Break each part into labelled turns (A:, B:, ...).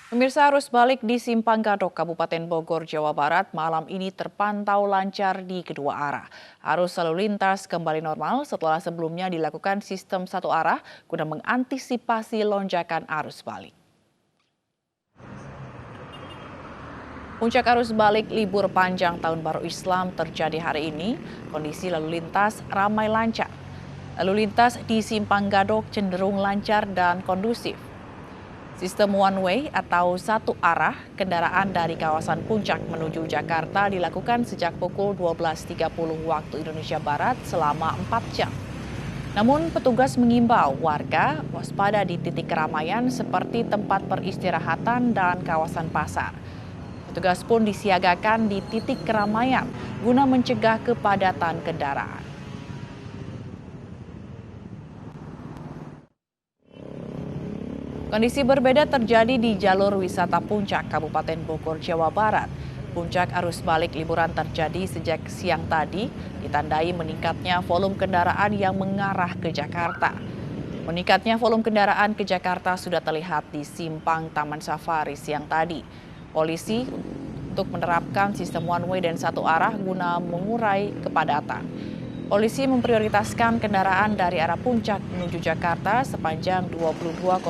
A: Pemirsa, arus balik di Simpang Gadok, Kabupaten Bogor, Jawa Barat malam ini terpantau lancar di kedua arah. Arus lalu lintas kembali normal setelah sebelumnya dilakukan sistem satu arah guna mengantisipasi lonjakan arus balik. Puncak arus balik libur panjang Tahun Baru Islam terjadi hari ini. Kondisi lalu lintas ramai lancar. Lalu lintas di Simpang Gadok cenderung lancar dan kondusif. Sistem one way atau satu arah kendaraan dari kawasan Puncak menuju Jakarta dilakukan sejak pukul 12.30 waktu Indonesia Barat selama 4 jam. Namun petugas mengimbau warga waspada di titik keramaian seperti tempat peristirahatan dan kawasan pasar. Petugas pun disiagakan di titik keramaian guna mencegah kepadatan kendaraan. Kondisi berbeda terjadi di jalur wisata Puncak, Kabupaten Bogor, Jawa Barat. Puncak arus balik liburan terjadi sejak siang tadi, ditandai meningkatnya volume kendaraan yang mengarah ke Jakarta. Meningkatnya volume kendaraan ke Jakarta sudah terlihat di Simpang Taman Safari siang tadi. Polisi untuk menerapkan sistem one way dan satu arah guna mengurai kepadatan. Polisi memprioritaskan kendaraan dari arah Puncak menuju Jakarta sepanjang 22,7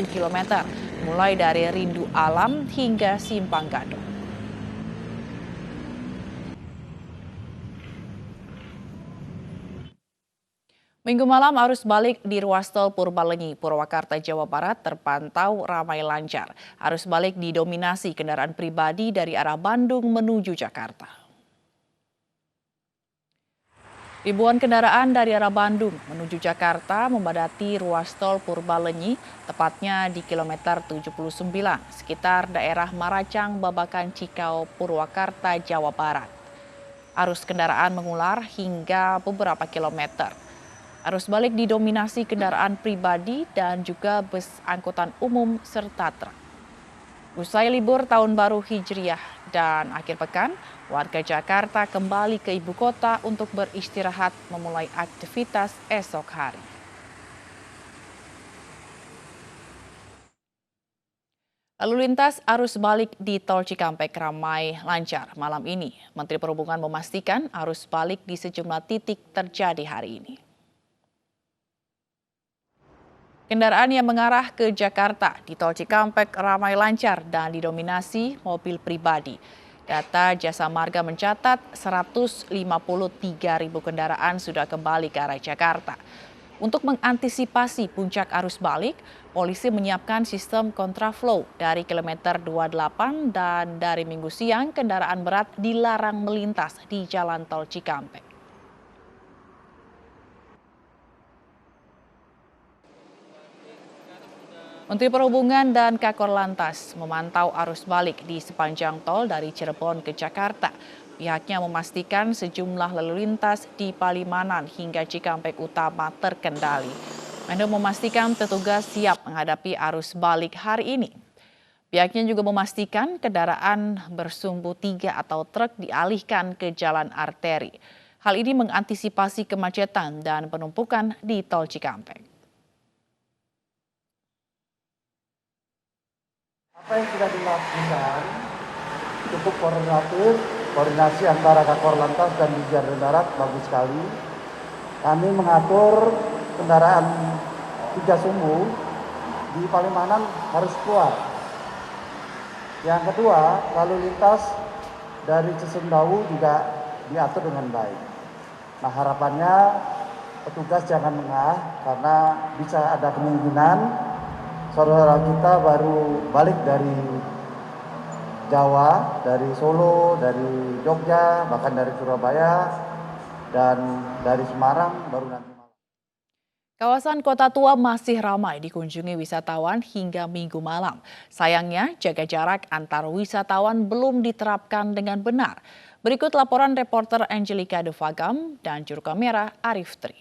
A: km, mulai dari Rindu Alam hingga Simpang Gadok. Minggu malam arus balik di ruas tol Purbalenyi, Purwakarta, Jawa Barat terpantau ramai lancar. Arus balik didominasi kendaraan pribadi dari arah Bandung menuju Jakarta. Ribuan kendaraan dari arah Bandung menuju Jakarta memadati ruas tol Purbalenyi, tepatnya di kilometer 79, sekitar daerah Maracang, Babakan, Cikau, Purwakarta, Jawa Barat. Arus kendaraan mengular hingga beberapa kilometer. Arus balik didominasi kendaraan pribadi dan juga bus angkutan umum serta truk. Usai libur Tahun Baru Hijriah dan akhir pekan, warga Jakarta kembali ke ibu kota untuk beristirahat memulai aktivitas esok hari. Lalu lintas arus balik di Tol Cikampek ramai lancar malam ini. Menteri Perhubungan memastikan arus balik di sejumlah titik terjadi hari ini. Kendaraan yang mengarah ke Jakarta di Tol Cikampek ramai lancar dan didominasi mobil pribadi. Data Jasa Marga mencatat 153.000 kendaraan sudah kembali ke arah Jakarta. Untuk mengantisipasi puncak arus balik, polisi menyiapkan sistem kontraflow dari kilometer 28 dan dari Minggu siang kendaraan berat dilarang melintas di Jalan Tol Cikampek. Menteri Perhubungan dan Kakor Lantas memantau arus balik di sepanjang tol dari Cirebon ke Jakarta. Pihaknya memastikan sejumlah lalu lintas di Palimanan hingga Cikampek Utama terkendali. Menhub memastikan petugas siap menghadapi arus balik hari ini. Pihaknya juga memastikan kendaraan bersumbu 3 atau truk dialihkan ke jalan arteri. Hal ini mengantisipasi kemacetan dan penumpukan di Tol Cikampek.
B: Apa yang sudah dilakukan cukup koordinatif, koordinasi antara Kakor Lantas dan Dirjen Darat bagus sekali. Kami mengatur kendaraan 3 sumbu di Palimanan harus keluar. Yang kedua, lalu lintas dari Cisumdawu juga diatur dengan baik. Nah, harapannya petugas jangan lengah karena bisa ada kemungkinan saudara kita baru balik dari Jawa, dari Solo, dari Jogja, bahkan dari Surabaya, dan dari Semarang baru nanti malam.
A: Kawasan Kota Tua masih ramai dikunjungi wisatawan hingga Minggu malam. Sayangnya, jaga jarak antar wisatawan belum diterapkan dengan benar. Berikut laporan reporter Angelica Devagam dan juru kamera Arif Tri.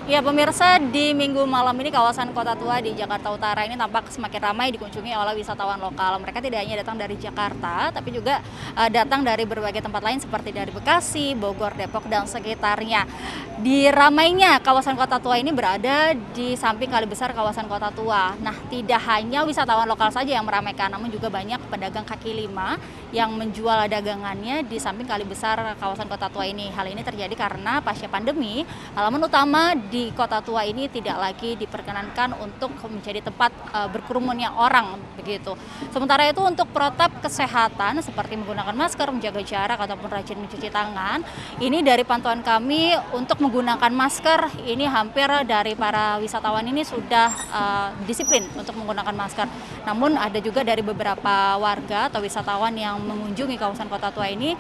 C: Ya pemirsa, di minggu malam ini kawasan Kota Tua di Jakarta Utara ini tampak semakin ramai dikunjungi oleh wisatawan lokal. Mereka tidak hanya datang dari Jakarta, tapi juga datang dari berbagai tempat lain seperti dari Bekasi, Bogor, Depok, dan sekitarnya. Di ramainya kawasan Kota Tua ini berada di samping Kali Besar kawasan Kota Tua. Nah, tidak hanya wisatawan lokal saja yang meramaikan, namun juga banyak pedagang kaki lima yang menjual dagangannya di samping Kali Besar kawasan Kota Tua ini. Hal ini terjadi karena pasca pandemi, halaman utama di Kota Tua ini tidak lagi diperkenankan untuk menjadi tempat berkerumunnya orang begitu. Sementara itu untuk protap kesehatan seperti menggunakan masker, menjaga jarak ataupun rajin mencuci tangan, ini dari pantauan kami untuk menggunakan masker ini hampir dari para wisatawan ini sudah disiplin untuk menggunakan masker. Namun ada juga dari beberapa warga atau wisatawan yang mengunjungi kawasan Kota Tua ini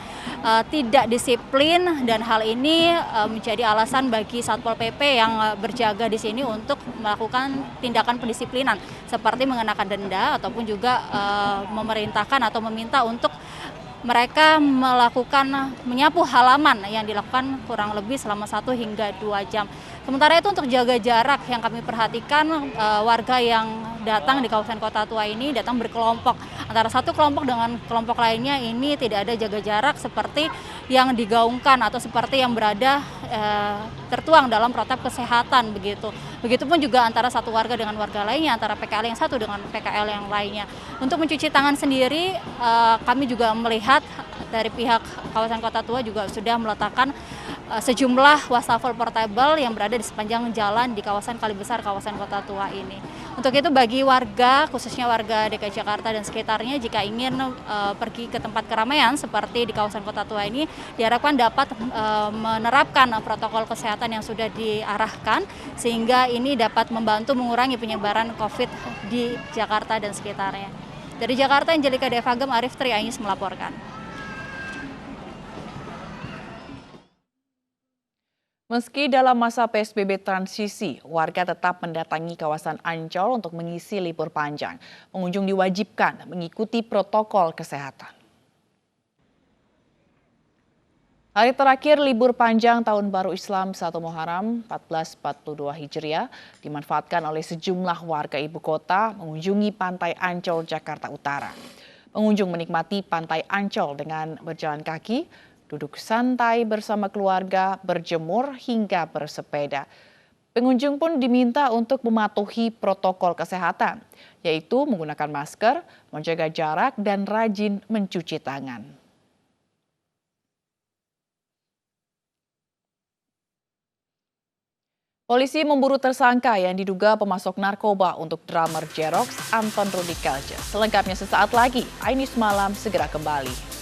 C: tidak disiplin, dan hal ini menjadi alasan bagi Satpol PP yang berjaga di sini untuk melakukan tindakan pendisiplinan seperti mengenakan denda ataupun juga memerintahkan atau meminta untuk mereka melakukan menyapu halaman yang dilakukan kurang lebih selama 1 hingga 2 jam. Sementara itu untuk jaga jarak yang kami perhatikan, warga yang datang di kawasan Kota Tua ini datang berkelompok. Antara satu kelompok dengan kelompok lainnya ini tidak ada jaga jarak seperti yang digaungkan atau seperti yang berada tertuang dalam protap kesehatan begitu. Begitupun juga antara satu warga dengan warga lainnya, antara PKL yang satu dengan PKL yang lainnya. Untuk mencuci tangan sendiri, kami juga melihat dari pihak kawasan Kota Tua juga sudah meletakkan sejumlah wastafel portable yang berada di sepanjang jalan di kawasan Kali Besar kawasan Kota Tua ini. Untuk itu bagi warga, khususnya warga DKI Jakarta dan sekitarnya, jika ingin pergi ke tempat keramaian seperti di kawasan Kota Tua ini, diharapkan dapat menerapkan protokol kesehatan yang sudah diarahkan, sehingga ini dapat membantu mengurangi penyebaran COVID di Jakarta dan sekitarnya. Dari Jakarta, Angelika Devagem, Arif Triayus melaporkan.
A: Meski dalam masa PSBB transisi, warga tetap mendatangi kawasan Ancol untuk mengisi libur panjang. Pengunjung diwajibkan mengikuti protokol kesehatan. Hari terakhir libur panjang Tahun Baru Islam 1 Muharram 1442 Hijriah dimanfaatkan oleh sejumlah warga ibu kota mengunjungi Pantai Ancol, Jakarta Utara. Pengunjung menikmati Pantai Ancol dengan berjalan kaki, duduk santai bersama keluarga, berjemur hingga bersepeda. Pengunjung pun diminta untuk mematuhi protokol kesehatan, yaitu menggunakan masker, menjaga jarak, dan rajin mencuci tangan. Polisi memburu tersangka yang diduga pemasok narkoba untuk drummer Jerox, Anton Rudy Kelce. Selengkapnya sesaat lagi, Ainis Malam segera kembali.